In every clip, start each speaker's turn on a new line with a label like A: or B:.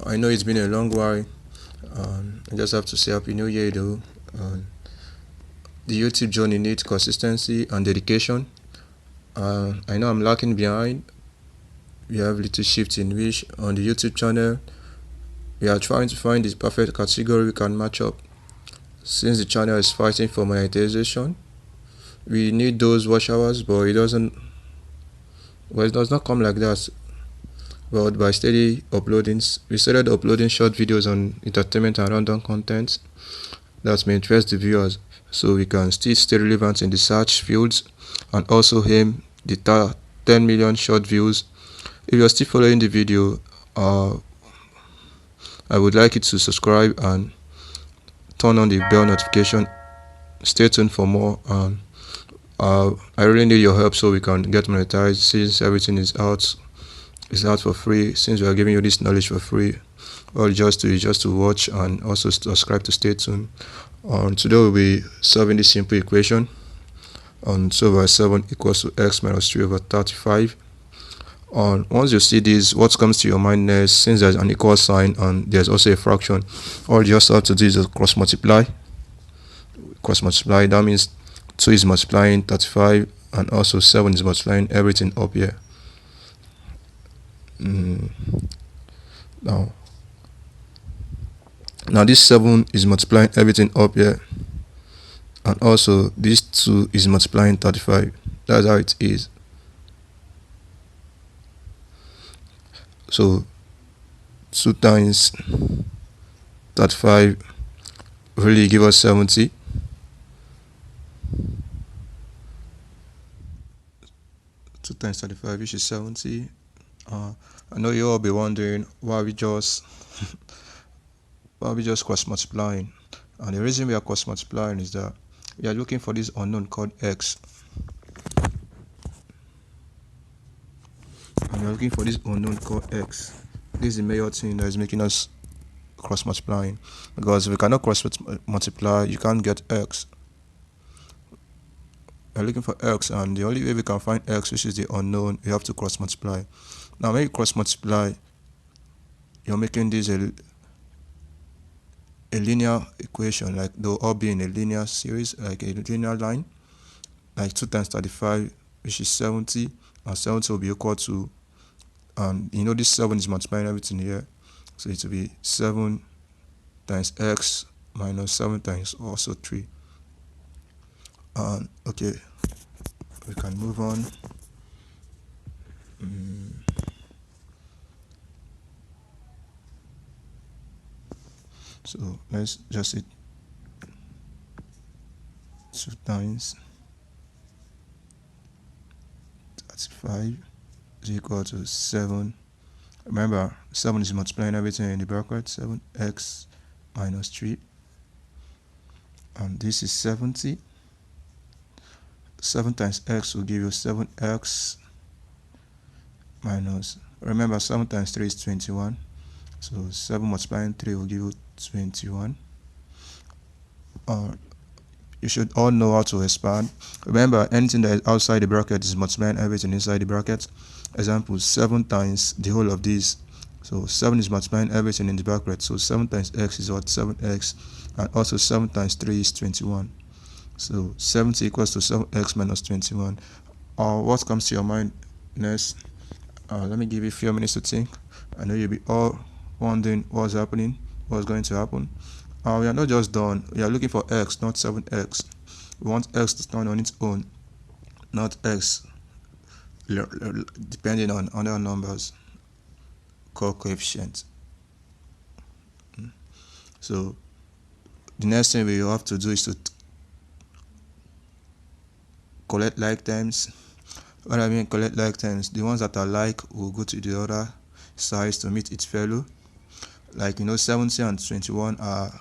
A: I know it's been a long while. I just have to say Happy New Year though. The YouTube journey needs consistency and dedication. I know I'm lacking behind. We have little shift in which on the YouTube channel we are trying to find the perfect category we can match up. Since the channel is fighting for monetization, we need those watch hours, but it doesn't. Well, it does not come like that. But by steady uploading, we started uploading short videos on entertainment and random content that may interest the viewers, so we can still stay relevant in the search fields and also aim the 10 million short views. If you're still following the video, I would like you to subscribe and turn on the bell notification. Stay tuned for more. I really need your help so we can get monetized, since everything is out for free. Since we are giving you this knowledge for free, all just to watch and also subscribe to stay tuned. Today we'll be solving this simple equation. 2 over 7 equals to x minus 3 over 35. Once you see this, what comes to your mind next, since there's an equal sign and there's also a fraction, all you just have to do is cross multiply. That means 2 is multiplying 35 and also 7 is multiplying everything up here. Now this 7 is multiplying everything up here, and also this 2 is multiplying 35. That's how it is. So 2 times 35 really give us 70. 2 times 35, which is 70. I know you all be wondering why we just cross multiplying, and the reason we are cross multiplying is that we are looking for this unknown called x, and we are looking for this unknown called x. This is the major thing that is making us cross multiplying, because if we cannot cross multiply, you can't get x. We are looking for x, and the only way we can find x, which is the unknown, we have to cross multiply. Now when you cross multiply, you're making this a linear equation, like they'll all be in a linear series, like a linear line, like 2 times 35, which is 70, and 70 will be equal to, this 7 is multiplying everything here, so it will be 7 times x minus 7 times also 3. Okay, we can move on. So let's just say 2 times 35 is equal to 7. Remember, 7 is multiplying everything in the bracket, 7x minus 3. And this is 70. 7 times x will give you 7x minus, remember 7 times 3 is 21. So 7 multiplying 3 will give you 21. You should all know how to expand. Remember, anything that is outside the bracket is multiplying everything inside the bracket. Example, 7 times the whole of this. So 7 is multiplying everything in the bracket. So 7 times x is what? 7x. And also 7 times 3 is 21. So 70 equals to 7x minus 21. What comes to your mind next? Let me give you a few minutes to think. I know you'll be all wondering what's happening, what's going to happen. We are not just done. We are looking for x, not 7x. We want x to stand on its own, not x depending on other numbers called coefficients. So the next thing we have to do is to collect like terms. What I mean collect like terms, the ones that are like will go to the other sides to meet its fellow. Like 70 and 21 are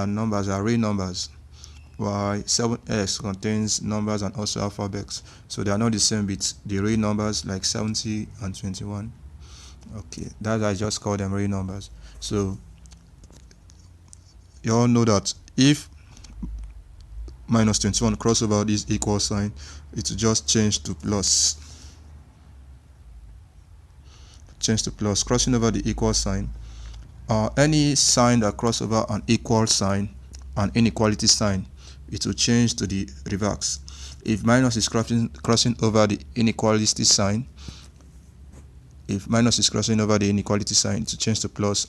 A: numbers, are real numbers, while 7x contains numbers and also alphabets, so they are not the same with the real numbers like 70 and 21. Okay, that I just call them real numbers. So you all know that if minus 21 cross over this equal sign, it will just change to plus. Crossing over the equal sign, Any sign that cross over an equal sign, an inequality sign, it will change to the reverse. If minus is crossing over the inequality sign, it will change to plus.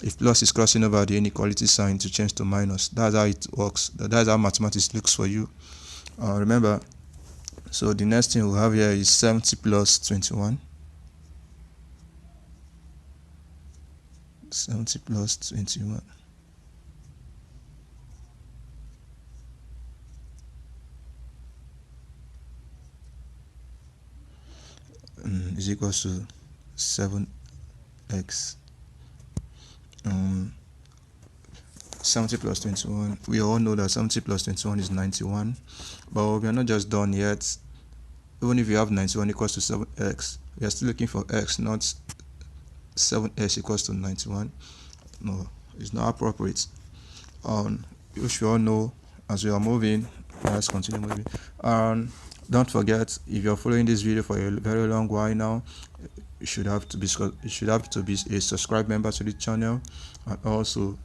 A: If plus is crossing over the inequality sign, to change to minus. That's how it works. That's how mathematics looks for you. Remember, so the next thing we have here is 70 plus 21. 70 plus 21 is equals to 7x. 70 plus 21, we all know that 70 plus 21 is 91, but we are not just done yet. Even if you have 91 equals to 7x, we are still looking for x, not 7x equals to 91. No, it's not appropriate. You should all know, as we are moving, let's continue moving. Don't forget, if you're following this video for a very long while now, you should have to be a subscribed member to the channel, and also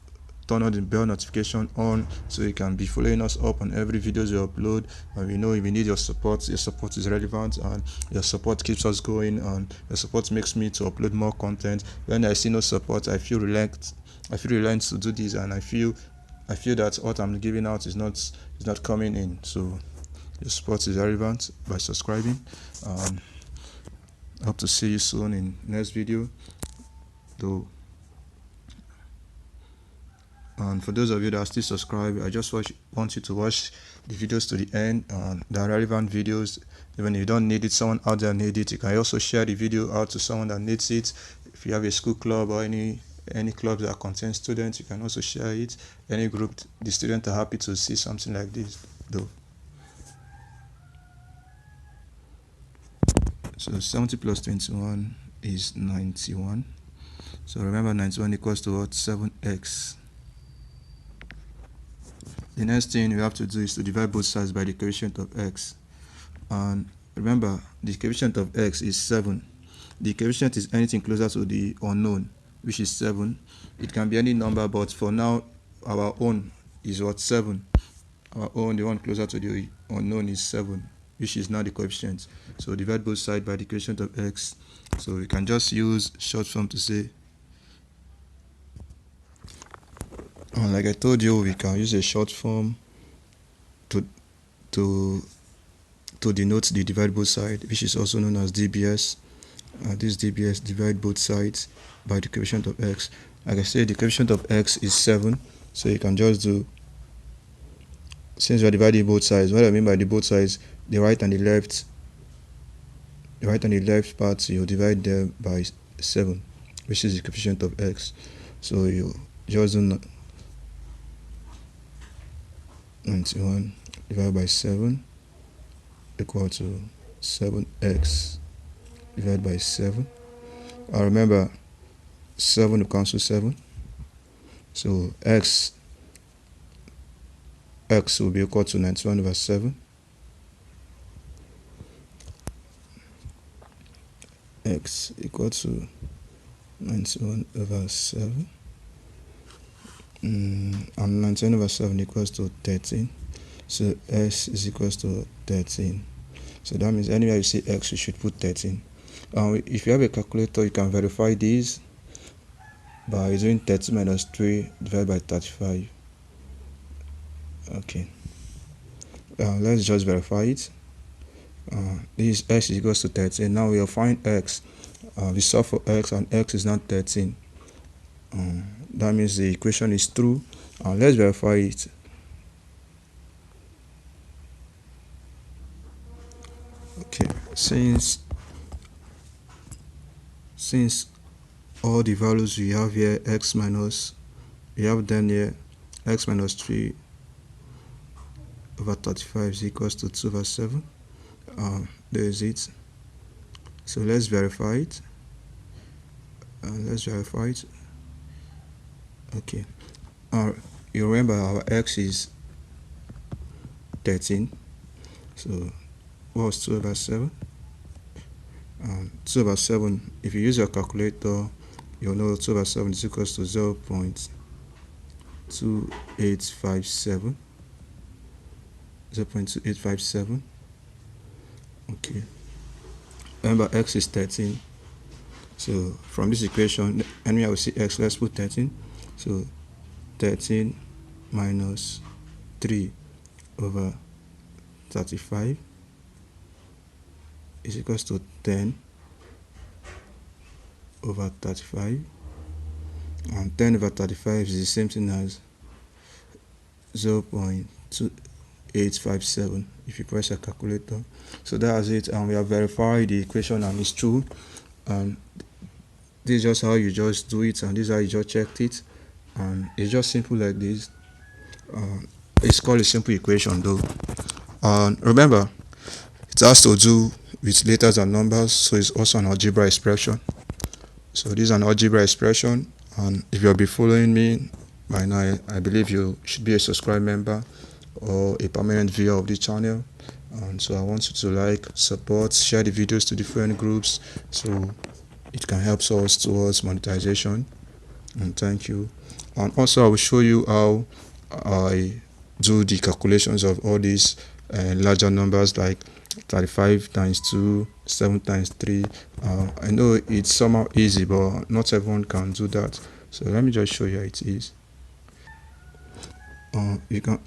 A: turn on the bell notification on so you can be following us up on every videos we upload. And we know if we need your support is relevant, and your support keeps us going, and your support makes me to upload more content. When I see no support, I feel reluctant to do this, and I feel that what I'm giving out is not coming in. So your support is relevant by subscribing. Hope to see you soon in next video. Though, and for those of you that are still subscribed, I just want you to watch the videos to the end. They are relevant videos. Even if you don't need it, someone out there needs it. You can also share the video out to someone that needs it. If you have a school club or any club that contains students, you can also share it. Any group, the students are happy to see something like this though. So 70 plus 21 is 91. So remember, 91 equals to what? 7x. The next thing we have to do is to divide both sides by the coefficient of x. And remember, the coefficient of x is 7. The coefficient is anything closer to the unknown, which is 7. It can be any number, but for now, our own is what? 7. Our own, the one closer to the unknown, is 7, which is now the coefficient. So divide both sides by the coefficient of x. So we can just use short form to say, like I told you, we can use a short form to denote the divide both sides, which is also known as DBS. This DBS, divide both sides by the coefficient of x. Like I said, the coefficient of x is 7, so you can just do, since we are dividing both sides, what I mean by the both sides, the right and the left parts, you divide them by 7, which is the coefficient of x. So you just do 91 divided by 7 equal to 7x divided by 7. Remember, 7 will cancel 7, so x will be equal to 91 over 7. X equal to 91 over 7. And 91 over 7 equals to 13. So s is equals to 13. So that means anywhere you see x, you should put 13. If you have a calculator, you can verify these by doing 13 minus 3 divided by 35. Okay. Let's just verify it. This x is equals to 13. Now we'll find x. We solve for x, and x is not 13. That means the equation is true. Let's verify it. Okay, since all the values we have here, x minus, we have then here x minus 3 over 35 is equals to 2 over 7. There is it. So let's verify it. Okay. You remember our x is 13. So what's 2 over 7? 2 over 7, if you use your calculator, you know 2 over 7 is equals to 0.2857. 0.2857. Okay. Remember, x is 13. So from this equation, anyway, I will see x. Let's put 13. So 13 minus 3 over 35 is equals to 10 over 35, and 10 over 35 is the same thing as 0.2857 if you press a calculator. So that's it, and we have verified the equation and it's true. And this is just how you just do it, and this is how you just checked it, and it's just simple like this. It's called a simple equation though. Remember, it has to do with letters and numbers, so it's also an algebra expression. So this is an algebra expression, and if you'll be following me by now, I believe you should be a subscribed member or a permanent viewer of this channel. And so I want you to like, support, share the videos to different groups so it can help us towards monetization. And thank you. And also I will show you how I do the calculations of all these larger numbers like 35 times 2, 7 times 3. I know it's somehow easy, but not everyone can do that. So let me just show you how it is. You can,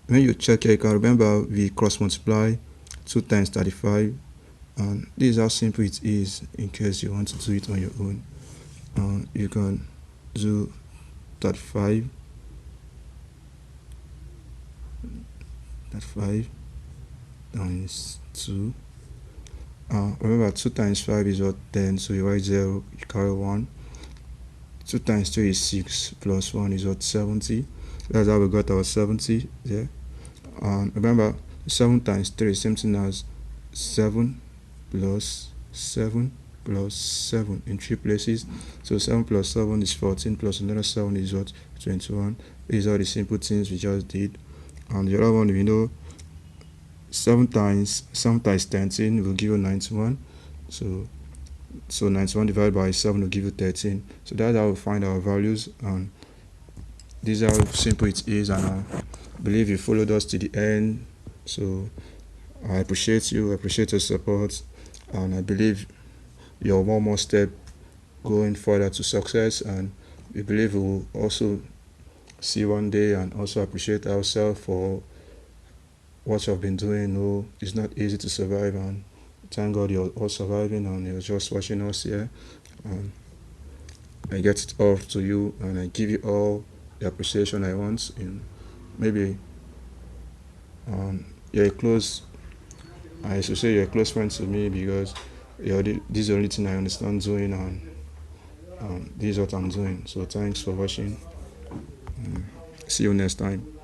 A: when you check here, you can remember we cross multiply 2 times 35, and this is how simple it is in case you want to do it on your own. You can do 35 times 2. Remember 2 times 5 is what, 10, so you write 0, you carry 1. 2 times 3 is 6, plus 1 is what, 70. That's how we got our 70 there. Remember, 7 times 3 is something as 7 plus 7 plus 7 in 3 places. So 7 plus 7 is 14, plus another 7 is what, 21. These are the simple things we just did. And the other one, we know 7 times 13 will give you 91. So 91 divided by 7 will give you 13. So that's how we find our values, and this is how simple it is. And I believe you followed us to the end. So I appreciate you, I appreciate your support, and I believe you're one more step going further to success, and we believe we will also see one day and also appreciate ourselves for what you've been doing. No, it's not easy to survive, and thank God you're all surviving and you're just watching us here. And I get it off to you, and I give you all the appreciation I want. In maybe you're a close, I should say you're a close friend to me, because this is the only thing I understand doing, and this is what I'm doing. So thanks for watching. See you next time.